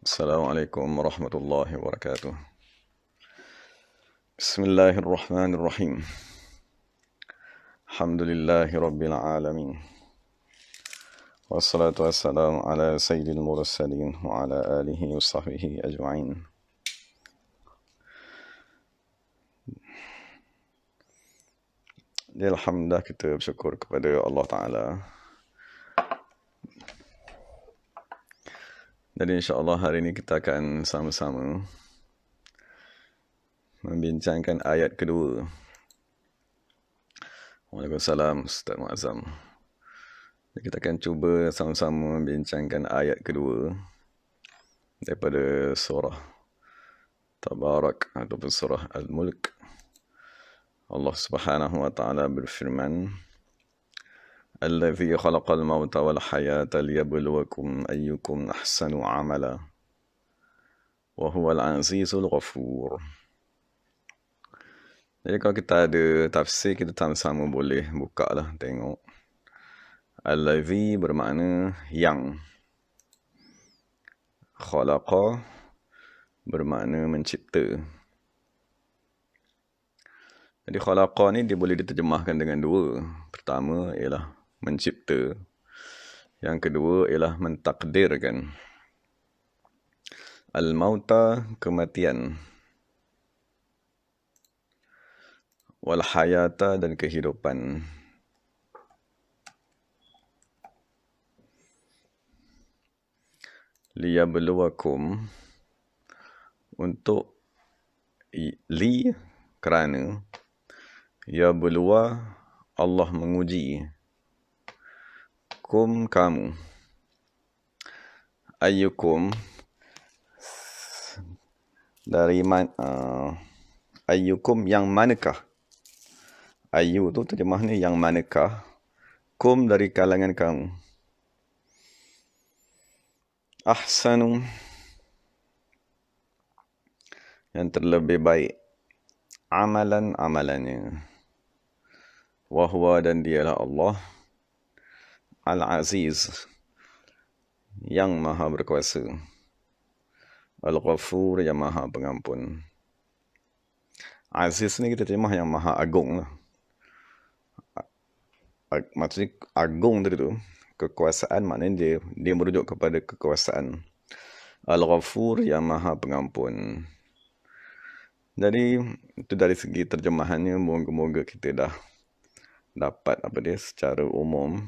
Assalamualaikum warahmatullahi wabarakatuh. Bismillahirrahmanirrahim. Alhamdulillahi rabbil alamin. Wassalatu wassalamu ala sayyidil mursalin wa ala alihi wa sahbihi ajma'in. Alhamdulillah, kita bersyukur kepada Allah Ta'ala. Jadi insyaAllah hari ini kita akan sama-sama membincangkan ayat kedua. Waalaikumsalam Ustaz Muazzam. Kita akan cuba sama-sama membincangkan ayat kedua daripada surah Tabarak ataupun surah Al-Mulk. Allah Subhanahu wa Ta'ala berfirman, Allazi khalaqal mauta wal hayata liyabluwakum ayyukum ahsanu amala wa huwal azizul ghafur. Jadi kalau kita ada tafsir, kita sama-sama boleh buka lah, tengok. Allazi bermakna yang, khalaqa bermakna mencipta. Jadi khalaqa ni dia boleh diterjemahkan dengan dua. Pertama ialah mencipta. Yang kedua ialah mentakdirkan. Al-mauta, kematian. Wal hayata, dan kehidupan. Liyabluwakum, untuk kerana yabluwa, Allah menguji kamu, ayyukum, dari ayyukum, yang manakah. Ayyu tu terjemahnya yang manakah, dari kalangan kamu. Ahsanu, yang terlebih baik, amalannya. Wahwa, dan dialah Allah, Al-Aziz, yang maha berkuasa, Al-Ghafur, yang maha pengampun. Aziz ni kita terjemah yang maha agung lah. Maksudnya agung tu, kekuasaan, maknanya dia merujuk kepada kekuasaan. Al-Ghafur, yang maha pengampun. Jadi itu dari segi terjemahannya, moga-moga kita dah dapat secara umum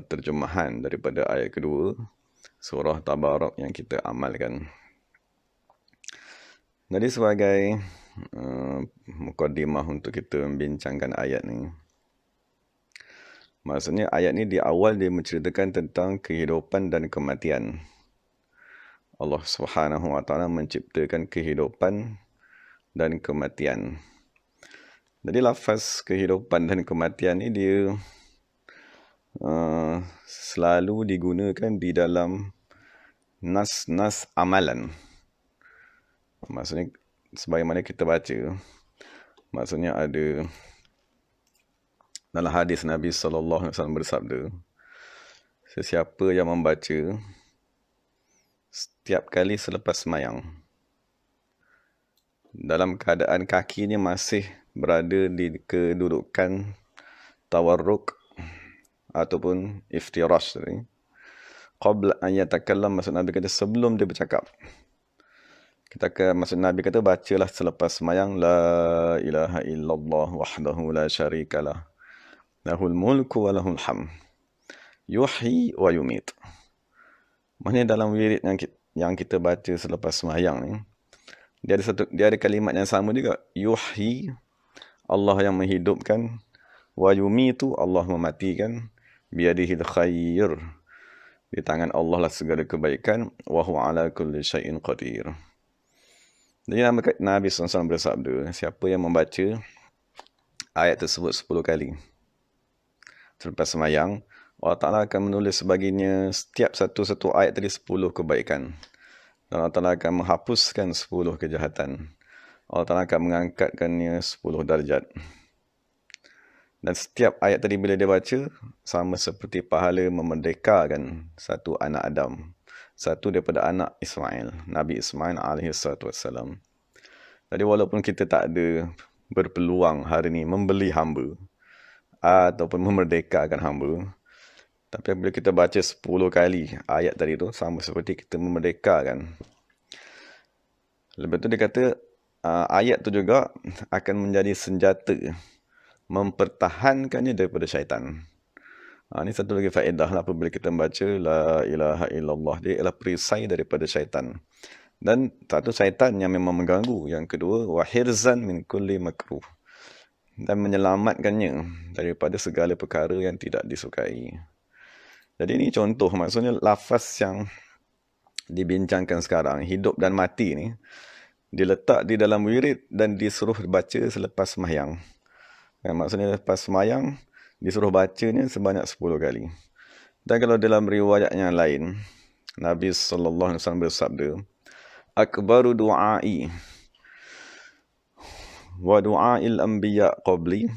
terjemahan daripada ayat kedua surah Tabarak yang kita amalkan. Jadi sebagai mukadimah untuk kita membincangkan ayat ni, maksudnya ayat ni di awal dia menceritakan tentang kehidupan dan kematian. Allah Subhanahu wa Ta'ala menciptakan kehidupan dan kematian. Jadi lafaz kehidupan dan kematian ni dia selalu digunakan di dalam nas-nas amalan. Maksudnya sebagaimana kita baca, maksudnya ada dalam hadis Nabi SAW bersabda, sesiapa yang membaca setiap kali selepas sembahyang dalam keadaan kakinya masih berada di kedudukan tawarruk ataupun iftirash tadi, qabla an yatakallam, maksud Nabi kata sebelum dia bercakap. Maksud Nabi kata bacalah selepas sembahyang, la ilaha illallah wahdahu la syarikalah, lahul mulku wa lahul hamd, yuhyi wa yumit. Maksudnya dalam wirid yang kita baca selepas sembahyang ni, dia ada kalimat yang sama juga. Yuhyi, Allah yang menghidupkan, wa yumitu, Allah mematikan, biyadihil khair, di tangan Allah lah segala kebaikan, wa huwa ala kulli syai'in qadir. Jadi Nabi SAW bersabda, siapa yang membaca ayat tersebut 10 kali selepas sembahyang, Allah Ta'ala akan menulis baginya setiap satu ayat tadi 10 kebaikan. Dan Allah Ta'ala akan menghapuskan 10 kejahatan. Allah Ta'ala akan mengangkatkannya 10 darjat. Dan setiap ayat tadi bila dia baca, sama seperti pahala memerdekakan satu anak Adam satu daripada anak Ismail, Nabi Ismail alaihissalam. Jadi walaupun kita tak ada berpeluang hari ni membeli hamba ataupun memerdekakan hamba, tapi apabila kita baca 10 kali ayat tadi tu, sama seperti kita memerdekakan. Lepas tu dia kata ayat tu juga akan menjadi senjata mempertahankannya daripada syaitan. Ini satu lagi faedah lah apabila kita membaca La ilaha illallah. Dia ialah perisai daripada syaitan. Dan satu, syaitan yang memang mengganggu. Yang kedua, wahirzan min kulli makruh. Dan menyelamatkannya daripada segala perkara yang tidak disukai. Jadi ini contoh, maksudnya lafaz yang dibincangkan sekarang, hidup dan mati ni, diletak di dalam wirid dan disuruh baca selepas sembahyang. Maksudnya lepas sembahyang, disuruh bacanya sebanyak 10 kali. Dan kalau dalam riwayat yang lain, Nabi SAW bersabda, Akbaru du'ai wa du'ail anbiya qabli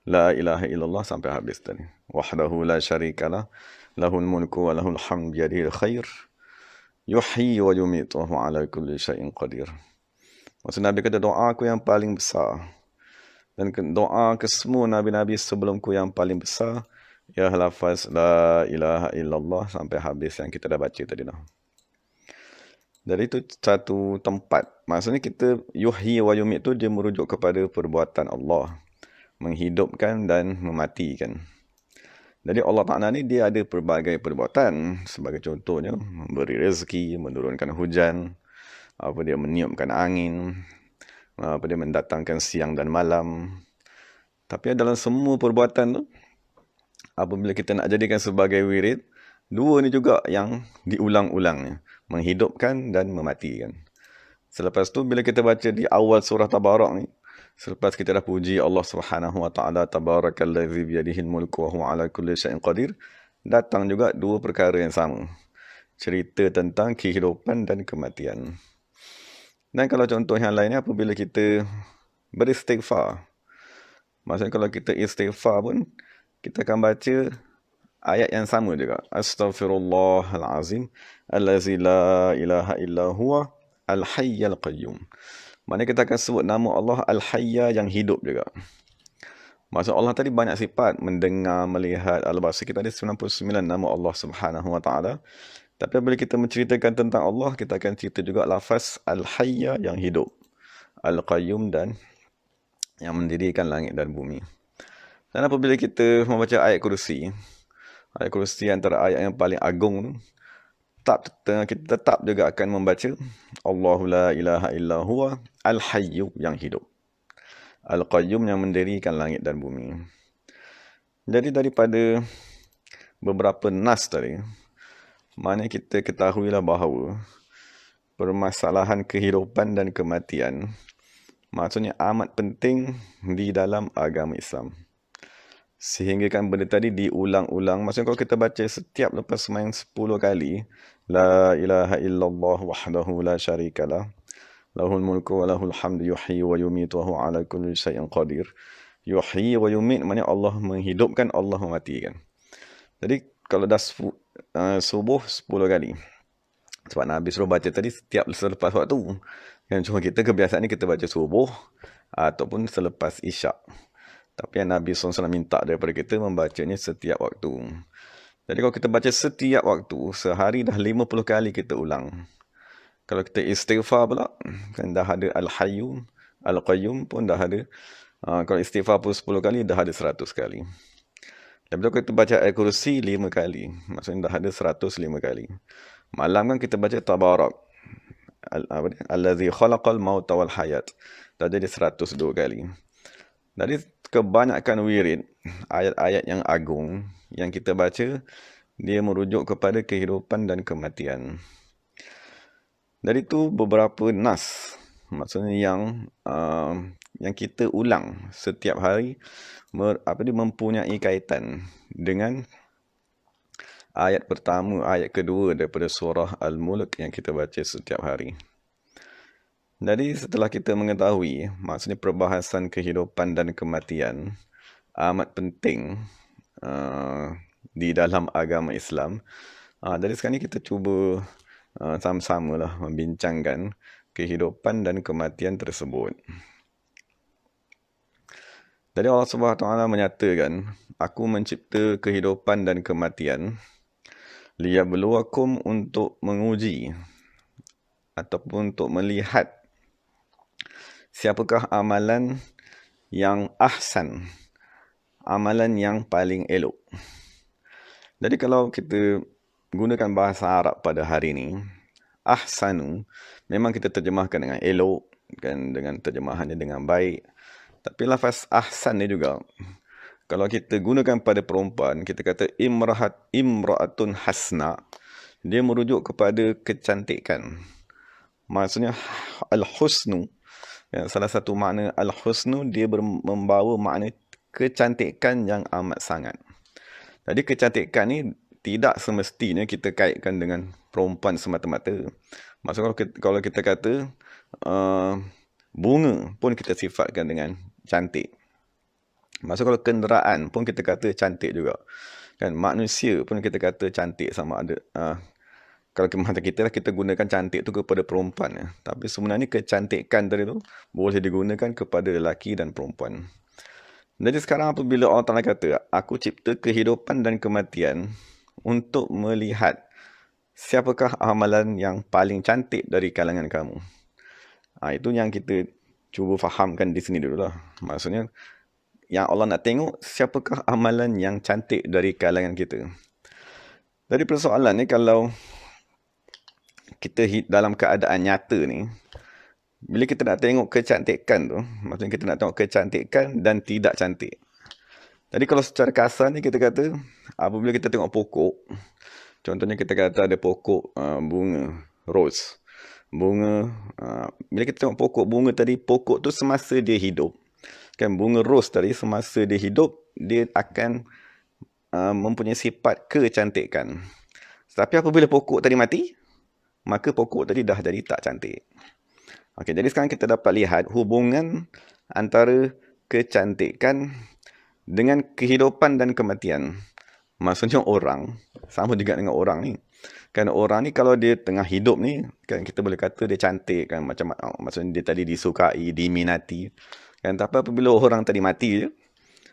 la ilaha illallah, sampai habis tadi. Wahdahu la syarikalah, lahul mulku wa lahul hamd biyadihil khair, yuhyi wa yumitu wa huwa ala kulli syai'in qadir. Maksud Nabi kata doa aku yang paling besar, dan doa ke semua Nabi-Nabi sebelumku yang paling besar, ya lafaz la ilaha illallah, sampai habis yang kita dah baca tadi dah. Jadi itu satu tempat. Maksudnya kita yuhyi wa yumit tu dia merujuk kepada perbuatan Allah, menghidupkan dan mematikan. Jadi Allah Ta'ala ni dia ada pelbagai perbuatan. Sebagai contohnya, memberi rezeki, menurunkan hujan, dia meniupkan angin, dia mendatangkan siang dan malam. Tapi dalam semua perbuatan tu, apabila kita nak jadikan sebagai wirid, dua ni juga yang diulang-ulangnya, menghidupkan dan mematikan. Selepas tu bila kita baca di awal surah Tabarak ni, selepas kita dah puji Allah Subhanahu wa taala, tabarakalladzi biyadihil mulku wa huwa ala kulli syai'in qadir, datang juga dua perkara yang sama. Cerita tentang kehidupan dan kematian. Dan kalau contoh yang lainnya, apabila kita beristighfar, maksudnya kalau kita istighfar pun, kita akan baca ayat yang sama juga. Astaghfirullahalazim allazi la ilaha illa huwa al-hayyal qayyum. Maksudnya kita akan sebut nama Allah Al-Hayya yang hidup juga. Maksud Allah tadi banyak sifat, mendengar, melihat, al-basir. Kita ada 99 nama Allah Subhanahu wa taala. Tapi bila kita menceritakan tentang Allah, kita akan cerita juga lafaz Al-Hayya yang hidup, Al-Qayyum dan yang mendirikan langit dan bumi. Dan apabila kita membaca ayat kursi antara ayat yang paling agung, kita tetap juga akan membaca Allahu la ilaha illa huwa Al-Hayyu yang hidup, Al-Qayyum yang mendirikan langit dan bumi. Jadi daripada beberapa nas tadi, mana kita ketahuilah bahawa permasalahan kehidupan dan kematian maksudnya amat penting di dalam agama Islam. Sehingga kan benda tadi diulang-ulang. Maksudnya kalau kita baca setiap lepas sembahyang 10 kali, La ilaha illallah wahdahu la syarikalah, lahul mulku wa lahul hamdu yuhyi wa yumitu wa huwa ala kulli syai'in qadir. Yuhyi wa yumit maknanya Allah menghidupkan, Allah mematikan. Jadi kalau dah subuh 10 kali. Sebab Nabi suruh baca tadi setiap selepas waktu. Yang cuma kita kebiasaan ni kita baca subuh ataupun selepas isyak. Tapi yang Nabi SAW minta daripada kita membacanya setiap waktu. Jadi kalau kita baca setiap waktu, sehari dah 50 kali kita ulang. Kalau kita istighfar pula, kan dah ada Al-Hayyu, Al-Qayyum pun dah ada. Kalau istighfar pun 10 kali, dah ada 100 kali. Dan bila kita baca ayat kursi 5 kali, maksudnya dah ada 105 kali. Malam kan kita baca Tabarak, Allazi khalaqal mauta wal hayat, dah jadi 102 kali. Jadi kebanyakan wirid, ayat-ayat yang agung yang kita baca, dia merujuk kepada kehidupan dan kematian. Dari itu beberapa nas, maksudnya yang kita ulang setiap hari, mempunyai kaitan dengan ayat pertama, ayat kedua daripada surah Al-Mulk yang kita baca setiap hari. Jadi setelah kita mengetahui, maksudnya perbahasan kehidupan dan kematian amat penting di dalam agama Islam, Jadi sekarang ni kita cuba sama-sama lah membincangkan kehidupan dan kematian tersebut. Jadi Allah SWT menyatakan, aku mencipta kehidupan dan kematian liyabluwakum, untuk menguji ataupun untuk melihat siapakah amalan yang ahsan, amalan yang paling elok. Jadi kalau kita gunakan bahasa Arab pada hari ini, ahsanu memang kita terjemahkan dengan elok, kan, dengan terjemahannya dengan baik. Tapi lafaz ahsan ni juga, kalau kita gunakan pada perempuan, kita kata imra'atun hasna, dia merujuk kepada kecantikan. Maksudnya al-husnu, salah satu makna al-husnu, dia membawa makna kecantikan yang amat sangat. Jadi kecantikan ni tidak semestinya kita kaitkan dengan perempuan semata-mata. Maksudnya kalau kita kata bunga pun kita sifatkan dengan cantik. Maksudnya kalau kenderaan pun kita kata cantik juga. Kan, manusia pun kita kata cantik, sama ada kalau mata kita lah, kita gunakan cantik tu kepada perempuan ya. Tapi sebenarnya kecantikan tadi tu boleh digunakan kepada lelaki dan perempuan. Jadi sekarang apabila Allah Ta'ala kata, aku cipta kehidupan dan kematian untuk melihat siapakah amalan yang paling cantik dari kalangan kamu. Itu yang kita cuba fahamkan di sini dulu lah. Maksudnya, yang Allah nak tengok siapakah amalan yang cantik dari kalangan kita. Jadi persoalan ni, kalau kita dalam keadaan nyata ni, bila kita nak tengok kecantikan tu, maksudnya kita nak tengok kecantikan dan tidak cantik. Jadi kalau secara kasar ni kita kata, apabila kita tengok pokok, contohnya kita kata ada pokok bunga rose. Bunga, bila kita tengok pokok bunga tadi, pokok tu semasa dia hidup, kan, bunga rose tadi semasa dia hidup, dia akan mempunyai sifat kecantikan. Tapi apabila pokok tadi mati, maka pokok tadi dah jadi tak cantik. Okey, jadi sekarang kita dapat lihat hubungan antara kecantikan dengan kehidupan dan kematian. Maksudnya orang, sama juga dengan orang ni. Kan orang ni kalau dia tengah hidup ni, kan kita boleh kata dia cantik, kan, macam maksudnya dia tadi disukai, diminati. Kan, tapi apabila orang tadi mati je,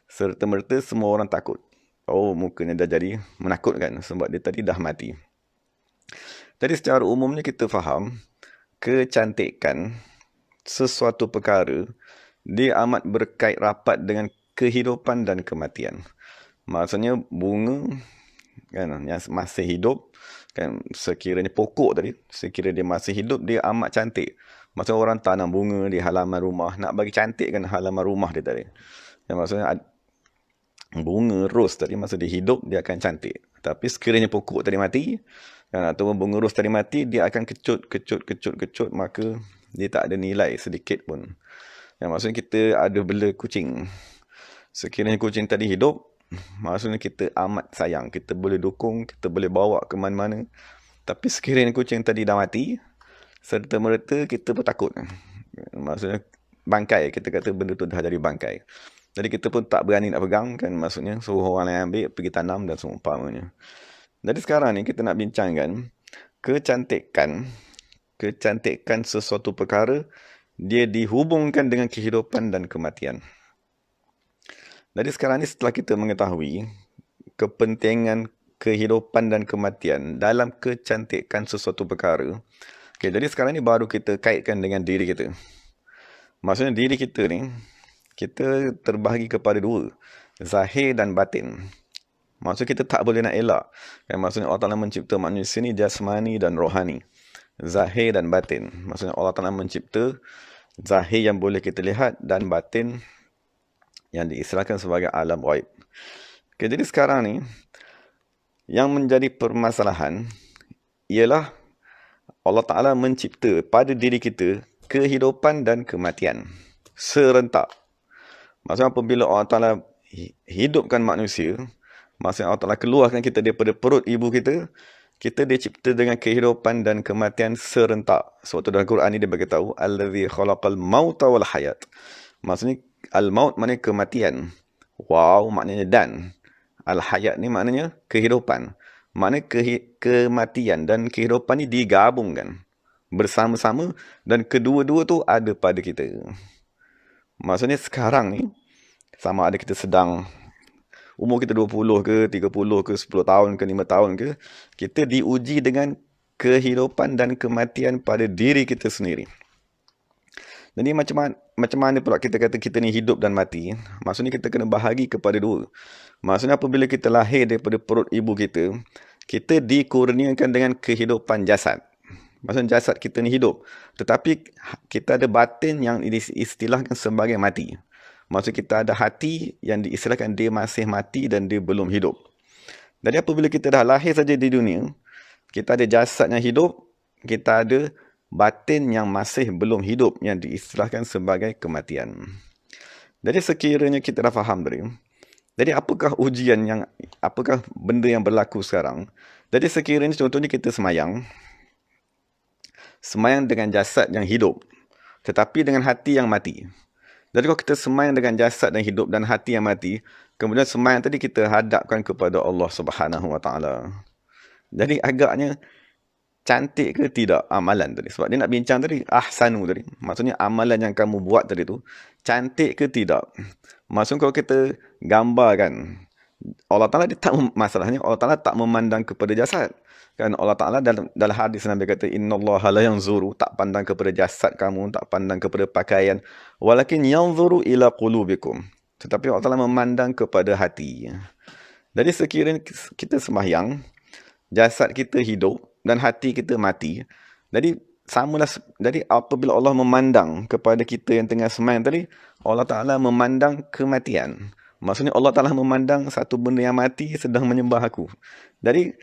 serta-merta semua orang takut. Oh, mukanya dah jadi menakutkan sebab dia tadi dah mati. Jadi secara umumnya kita faham, kecantikan sesuatu perkara dia amat berkait rapat dengan kehidupan dan kematian. Maksudnya bunga, kan, yang masih hidup, kan, sekiranya pokok tadi, sekiranya dia masih hidup, dia amat cantik. Maksudnya orang tanam bunga di halaman rumah, nak bagi cantik kan halaman rumah dia tadi. Ya, maksudnya bunga rose tadi masa dia hidup dia akan cantik. Tapi sekiranya pokok tadi mati, kan, atau bunga rose tadi mati, dia akan kecut, maka dia tak ada nilai sedikit pun. Ya, maksudnya kita ada bela kucing. Sekiranya kucing tadi hidup, maksudnya kita amat sayang, kita boleh dukung, kita boleh bawa ke mana-mana. Tapi sekiranya kucing tadi dah mati, serta-merta kita pun takut. Maksudnya bangkai, kita kata benda tu dah jadi bangkai. Jadi kita pun tak berani nak pegang, kan, maksudnya suruh orang lain ambil, pergi tanam dan seumpamanya. Jadi sekarang ni kita nak bincangkan kecantikan sesuatu perkara, dia dihubungkan dengan kehidupan dan kematian. Jadi sekarang ni setelah kita mengetahui kepentingan kehidupan dan kematian dalam kecantikan sesuatu perkara, okay, jadi sekarang ni baru kita kaitkan dengan diri kita. Maksudnya diri kita ni, kita terbahagi kepada dua, zahir dan batin. Maksudnya kita tak boleh nak elak. Maksudnya Allah Ta'ala mencipta manusia ni jasmani dan rohani, zahir dan batin. Maksudnya Allah Ta'ala mencipta zahir yang boleh kita lihat dan batin yang diistilahkan sebagai alam ghaib. Okay, jadi sekarang ni yang menjadi permasalahan ialah Allah Ta'ala mencipta pada diri kita kehidupan dan kematian serentak. Maksudnya apabila Allah Ta'ala hidupkan manusia, maksudnya Allah Ta'ala keluarkan kita daripada perut ibu kita, kita dicipta dengan kehidupan dan kematian serentak. Sebab tu dalam Quran ni dia beritahu, allazi khalaqal mauta wal hayat. Maksudnya al-maut maknanya kematian. Wow maknanya dan. Al-hayat ni maknanya kehidupan. Maknanya kematian dan kehidupan ni digabungkan bersama-sama dan kedua-dua tu ada pada kita. Maksudnya sekarang ni, sama ada kita sedang umur kita 20 ke, 30 ke, 10 tahun ke, 5 tahun ke, kita diuji dengan kehidupan dan kematian pada diri kita sendiri. Jadi macam mana pula kita kata kita ni hidup dan mati? Maksudnya kita kena bahagi kepada dua. Maksudnya apabila kita lahir daripada perut ibu kita dikurniakan dengan kehidupan jasad. Maksudnya jasad kita ni hidup. Tetapi kita ada batin yang diistilahkan sebagai mati. Maksud kita ada hati yang diistilahkan dia masih mati dan dia belum hidup. Jadi apabila kita dah lahir saja di dunia, kita ada jasad yang hidup, kita ada batin yang masih belum hidup yang diistilahkan sebagai kematian. Jadi sekiranya kita dah faham tadi, jadi apakah apakah benda yang berlaku sekarang? Jadi sekiranya contohnya kita semayang dengan jasad yang hidup, tetapi dengan hati yang mati. Jadi kalau kita semayang dengan jasad yang hidup dan hati yang mati, kemudian semayang tadi kita hadapkan kepada Allah Subhanahu Wa Taala. Jadi agaknya cantik ke tidak amalan tadi? Sebab dia nak bincang tadi, ahsanu tadi. Maksudnya amalan yang kamu buat tadi tu, cantik ke tidak? Maksudnya kalau kita gambarkan, Allah Ta'ala dia tak, masalahnya Allah Ta'ala tak memandang kepada jasad. Kan Allah Ta'ala dalam hadis Nabi kata, innallaha la yanzuru, tak pandang kepada jasad kamu, tak pandang kepada pakaian. Walakin yanzuru ila qulubikum. Tetapi Allah Ta'ala memandang kepada hati. Jadi sekiranya kita sembahyang, jasad kita hidup dan hati kita mati. Jadi apabila Allah memandang kepada kita yang tengah sembahyang tadi, Allah Ta'ala memandang kematian. Maksudnya Allah Ta'ala memandang satu benda yang mati sedang menyembah aku. Jadi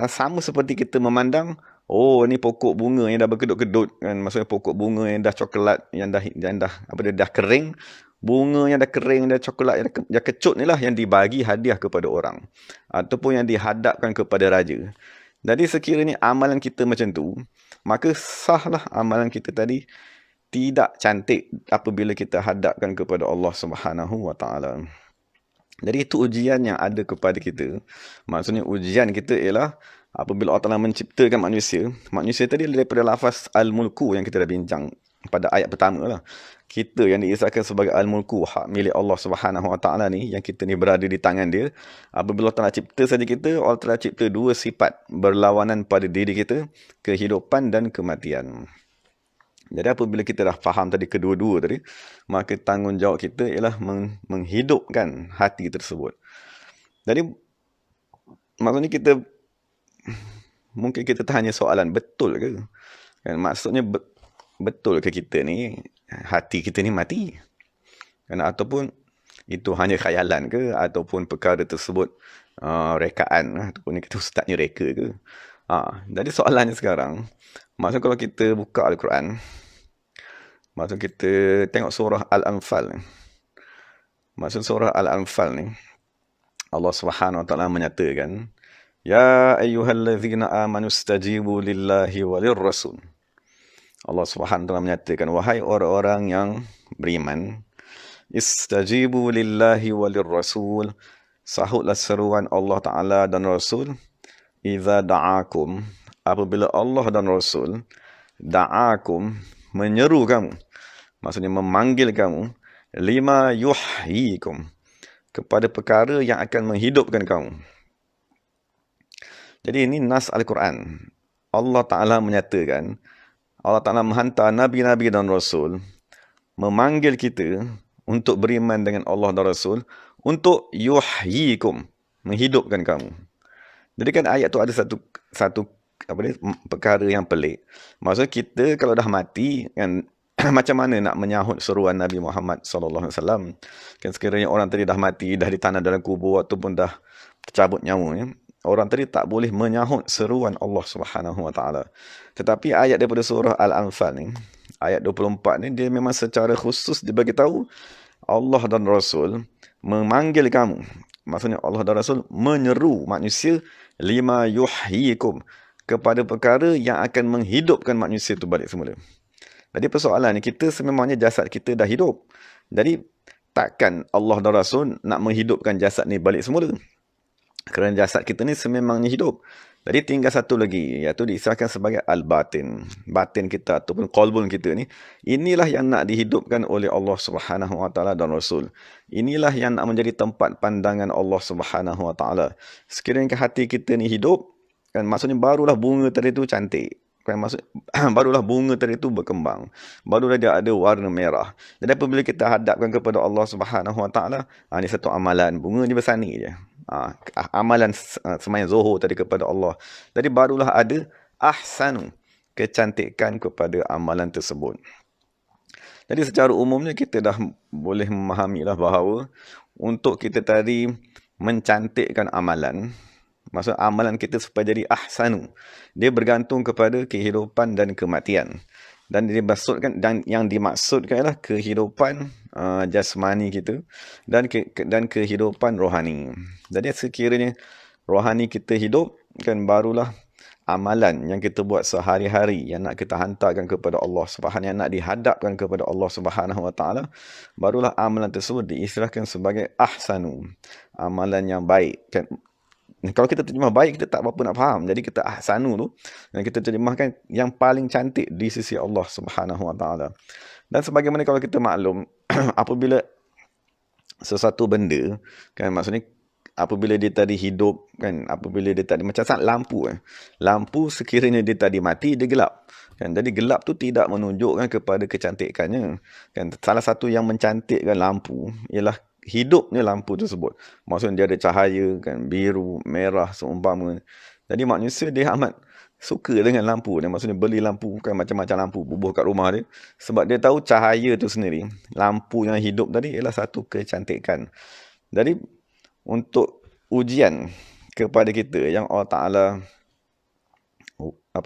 sama seperti kita memandang, oh ni pokok bunga yang dah berkedut-kedut kan, maksudnya pokok bunga yang dah coklat, yang dah kering. Bunga yang dah kering, dah coklat, yang dah kecut ni lah yang dibagi hadiah kepada orang. Ataupun yang dihadapkan kepada raja. Jadi sekiranya amalan kita macam tu, maka sahlah amalan kita tadi tidak cantik apabila kita hadapkan kepada Allah Subhanahu Wa Taala. Jadi itu ujian yang ada kepada kita. Maksudnya ujian kita ialah apabila Allah Ta'ala menciptakan manusia. Manusia tadi daripada lafaz al-mulku yang kita dah bincang pada ayat pertama lah. Kita yang diisahkan sebagai al-mulku, hak milik Allah Subhanahu Wa Taala ni, yang kita ni berada di tangan dia. Apabila Allah Ta'ala cipta saja kita, Allah Ta'ala cipta dua sifat berlawanan pada diri kita, kehidupan dan kematian. Jadi apabila kita dah faham tadi kedua-dua tadi, maka tanggungjawab kita ialah menghidupkan hati tersebut. Jadi maksudnya mungkin kita tanya soalan, betul ke? Kan, maksudnya betul ke kita ni, hati kita ni mati? Kan, ataupun itu hanya khayalan ke? Ataupun perkara tersebut rekaan, ataupun kita ustaznya reka ke? Jadi soalannya sekarang, maksudnya kalau kita buka Al-Quran, maksud kita tengok surah Al-Anfal ni. Maksud surah Al-Anfal ni, Allah Subhanahu Wa Taala menyatakan, ya ayyuhallazina amanu stajibu lillahi walir rasul. Allah Subhanahu Wa Taala menyatakan, wahai orang-orang yang beriman, istajibu lillahi walir rasul, sahutlah seruan Allah Ta'ala dan Rasul, idza da'akum, apabila Allah dan Rasul da'akum, menyeru kamu, maksudnya memanggil kamu, lima yuhyikum, kepada perkara yang akan menghidupkan kamu. Jadi ini nas Al-Quran. Allah Ta'ala menyatakan, Allah Ta'ala menghantar Nabi-Nabi dan Rasul, memanggil kita untuk beriman dengan Allah dan Rasul, untuk yuhyikum, menghidupkan kamu. Jadi kan ayat tu ada satu perkara yang pelik. Maksudnya kita kalau dah mati kan, macam mana nak menyahut seruan Nabi Muhammad SAW? Kan sekiranya orang tadi dah mati, dah ditanam dalam kubur ataupun dah tercabut nyawanya, orang tadi tak boleh menyahut seruan Allah Subhanahu Wa Taala. Tetapi ayat daripada surah Al-Anfal ni, ayat 24 ni, dia memang secara khusus dibagi tahu Allah dan Rasul memanggil kamu. Maksudnya Allah dan Rasul menyeru manusia, lima yuhyikum, kepada perkara yang akan menghidupkan manusia itu balik semula. Jadi persoalan ni, kita sememangnya jasad kita dah hidup. Jadi takkan Allah dan Rasul nak menghidupkan jasad ni balik semula? Kerana jasad kita ni sememangnya hidup. Jadi tinggal satu lagi, iaitu diistilahkan sebagai al-batin. Batin kita ataupun qalbun kita ni, inilah yang nak dihidupkan oleh Allah Subhanahu Wa Taala dan Rasul. Inilah yang nak menjadi tempat pandangan Allah Subhanahu Wa Taala. Sekiranya hati kita ni hidup, kan maksudnya barulah bunga tadi tu cantik. Kan maksud barulah bunga tadi tu berkembang. Barulah dia ada warna merah. Jadi apabila kita hadapkan kepada Allah Subhanahu Wa Taala, ini satu amalan, bunga ni bersani je. Amalan sembahyang zuhur tadi kepada Allah. Jadi barulah ada ahsanu, kecantikan kepada amalan tersebut. Jadi secara umumnya kita dah boleh memahami lah bahawa untuk kita tadi mencantikkan amalan, maksud amalan kita supaya jadi ahsanu, dia bergantung kepada kehidupan dan kematian. Dan dimaksudkan, dan yang dimaksudkan ialah kehidupan jasmani kita dan kehidupan rohani. Jadi sekiranya rohani kita hidup, kan barulah amalan yang kita buat sehari-hari yang nak kita hantarkan kepada Allah Subhanahu, yang nak dihadapkan kepada Allah Subhanahu Wa Taala, barulah amalan tersebut diistilahkan sebagai ahsanu, amalan yang baik. Kan kalau kita terjemah baik, kita tak apa-apa nak faham. Jadi kita ahsanu tu, dan kita terjemahkan yang paling cantik di sisi Allah Subhanahu Wa Taala. Dan sebagaimana kalau kita maklum, apabila sesuatu benda, kan maksudnya apabila dia tadi hidup, kan apabila dia tadi macam saat lampu, lampu sekiranya dia tadi mati, dia gelap. Kan jadi gelap tu tidak menunjukkan kepada kecantikannya. Kan salah satu yang mencantikkan lampu ialah hidupnya lampu tersebut. Maksudnya dia ada cahaya, kan biru, merah seumpama. Jadi manusia dia amat suka dengan lampu. Dia maksudnya beli lampu, kan macam-macam lampu bubuh kat rumah dia. Sebab dia tahu cahaya tu sendiri, lampu yang hidup tadi ialah satu kecantikan. Jadi untuk ujian kepada kita yang Allah Taala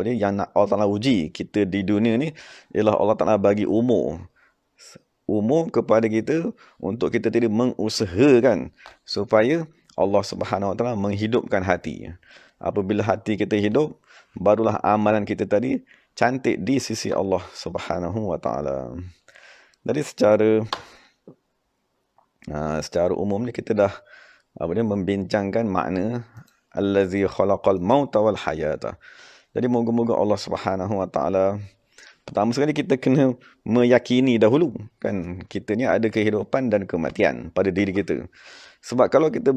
yang nak Allah Taala uji kita di dunia ni, ialah Allah Taala bagi umur kepada kita untuk kita tidak mengusahakan supaya Allah Subhanahu Wa Taala menghidupkan hati. Apabila hati kita hidup, barulah amalan kita tadi cantik di sisi Allah Subhanahu Wa Taala. Jadi secara umumnya kita dah membincangkan makna allazi khalaqal mauta wal hayata. Jadi moga-moga Allah Subhanahu Wa Taala, pertama sekali kita kena meyakini dahulu, kan kita ni ada kehidupan dan kematian pada diri kita. Sebab kalau kita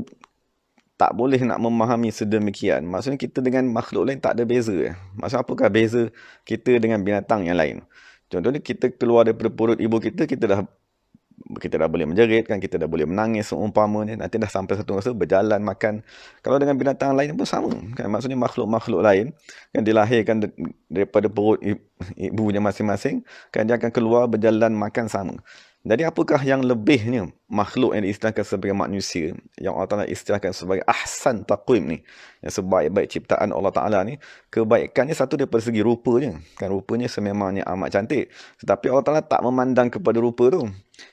tak boleh nak memahami sedemikian, maksudnya kita dengan makhluk lain tak ada beza. Maksudnya apakah beza kita dengan binatang yang lain? Contohnya kita keluar daripada perut ibu kita, kita dah boleh menjerit, kan kita dah boleh menangis seumpamanya. Nanti dah sampai satu masa berjalan, makan. Kalau dengan binatang lain pun sama, kan maksudnya makhluk-makhluk lain kan dilahirkan daripada perut ibunya masing-masing, kan dia akan keluar berjalan, makan sama. Jadi apakah yang lebihnya makhluk yang diistilahkan sebagai manusia, yang Allah Ta'ala istilahkan sebagai ahsan taqwim ni, yang sebaik-baik ciptaan Allah Ta'ala ni, kebaikannya satu daripada segi rupanya, kan rupanya sememangnya amat cantik. Tetapi Allah Ta'ala tak memandang kepada rupa tu.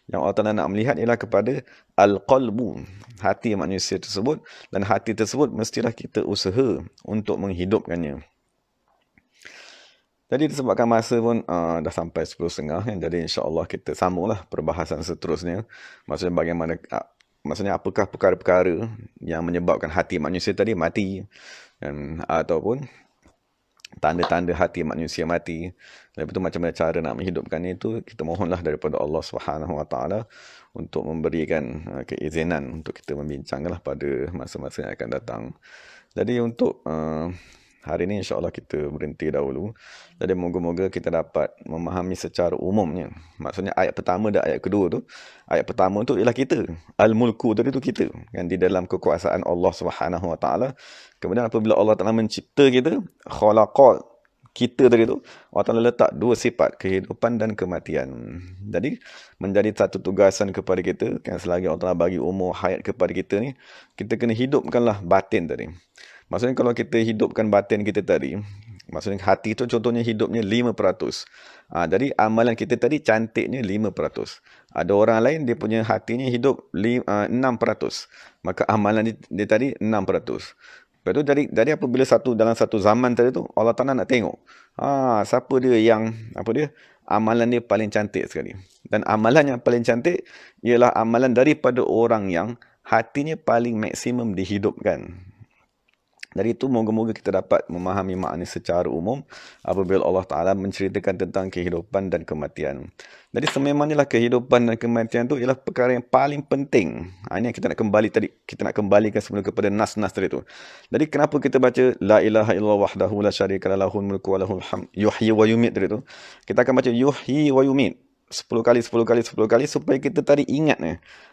Yang Allah Ta'ala nak melihat ialah kepada al-qalbu, hati manusia tersebut, dan hati tersebut mestilah kita usaha untuk menghidupkannya. Jadi disebabkan masa pun dah sampai 10.30 kan. Jadi insya-Allah kita sambunglah perbahasan seterusnya. Maksudnya bagaimana, maksudnya apakah perkara-perkara yang menyebabkan hati manusia tadi mati, dan ataupun tanda-tanda hati manusia mati. Lepas tu macam mana cara nak menghidupkan itu, kita mohonlah daripada Allah Subhanahu Wa Taala untuk memberikan keizinan untuk kita membincanglah pada masa-masa yang akan datang. Jadi untuk hari ini insya-Allah kita berhenti dahulu. Jadi moga-moga kita dapat memahami secara umumnya. Maksudnya ayat pertama dan ayat kedua tu. Ayat pertama tu ialah kita. Al-mulku tadi tu kita. Kan di dalam kekuasaan Allah Subhanahu Wa Taala. Kemudian apabila Allah Taala mencipta kita, khalaqat kita tadi tu, Allah Taala letak dua sifat, kehidupan dan kematian. Jadi menjadi satu tugasan kepada kita, kan selagi Allah Taala bagi umur hayat kepada kita ni, kita kena hidupkanlah batin tadi. Maksudnya kalau kita hidupkan batin kita tadi, maksudnya hati tu contohnya hidupnya 5%. Jadi amalan kita tadi cantiknya 5%. Ada orang lain dia punya hatinya hidup 6%. Maka amalan dia tadi 6%. Lepas tu jadi apabila dalam satu zaman tadi tu, Allah Ta'ala nak tengok siapa dia yang amalan dia paling cantik sekali. Dan amalan yang paling cantik ialah amalan daripada orang yang hatinya paling maksimum dihidupkan. Dari itu moga-moga kita dapat memahami makna secara umum apabila Allah Ta'ala menceritakan tentang kehidupan dan kematian. Jadi sememangnya kehidupan dan kematian itu ialah perkara yang paling penting. Ini yang kita nak kembali tadi, kita nak kembalikan semula kepada nas-nas tadi itu. Jadi kenapa kita baca la ilaha illallah wahdahu la syarika lahul mulku wa lahul hamd yuhyi wa yumit tadi itu. Kita akan baca yuhyi wa yumit 10 kali, 10 kali, 10 kali supaya kita tadi ingat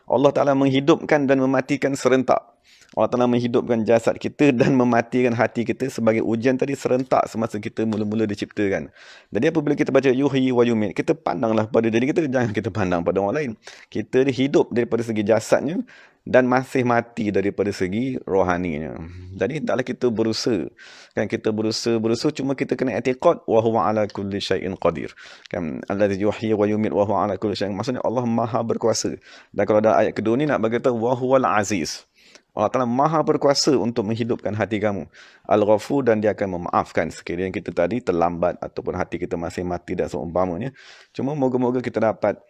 Allah Ta'ala menghidupkan dan mematikan serentak. Allah Ta'ala menghidupkan jasad kita dan mematikan hati kita sebagai ujian tadi serentak semasa kita mula-mula diciptakan. Jadi apabila kita baca yuhyi wa yumit, kita pandanglah pada diri kita, jangan kita pandang pada orang lain. Kita hidup daripada segi jasadnya dan masih mati daripada segi rohaninya. Jadi taklah kita berusaha. Kan kita berusaha cuma kita kena i'tiqad wa huwa ala kulli syai'in qadir. Kan allazi yuhyi wa yumit wa huwa ala kulli syai'in. Maksudnya Allah Maha berkuasa. Dan kalau ada ayat kedua ni nak bagi tahu wa huwal aziz. Allah Ta'ala maha berkuasa untuk menghidupkan hati kamu. Al-Ghafur, dan dia akan memaafkan sekiranya kita tadi terlambat ataupun hati kita masih mati dan seumpamanya. Cuma moga-moga kita dapat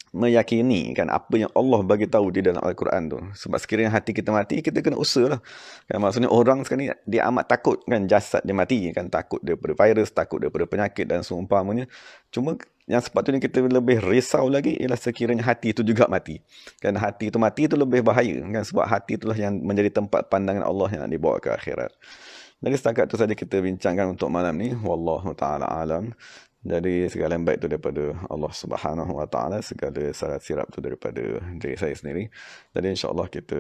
meyakini kan apa yang Allah bagi tahu di dalam Al-Quran tu. Sebab sekiranya hati kita mati, kita kena usaha lah. Kan, maksudnya orang sekarang ni dia amat takut kan jasad dia mati, kan takut daripada virus, takut daripada penyakit dan seumpamanya. Cuma yang sepatutnya kita lebih risau lagi ialah sekiranya hati itu juga mati. Kan hati itu mati itu lebih bahaya kan, sebab hati itulah yang menjadi tempat pandangan Allah yang nak dibawa ke akhirat. Jadi setakat itu saja kita bincangkan untuk malam ni. Wallahu ta'ala alam. Jadi segala yang baik itu daripada Allah Subhanahu Wa Taala, segala salah silap itu daripada diri saya sendiri. Jadi insya-Allah kita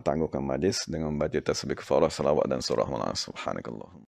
tangguhkan majlis dengan membaca tasbih kafarah, salawat dan surah Subhanakallah.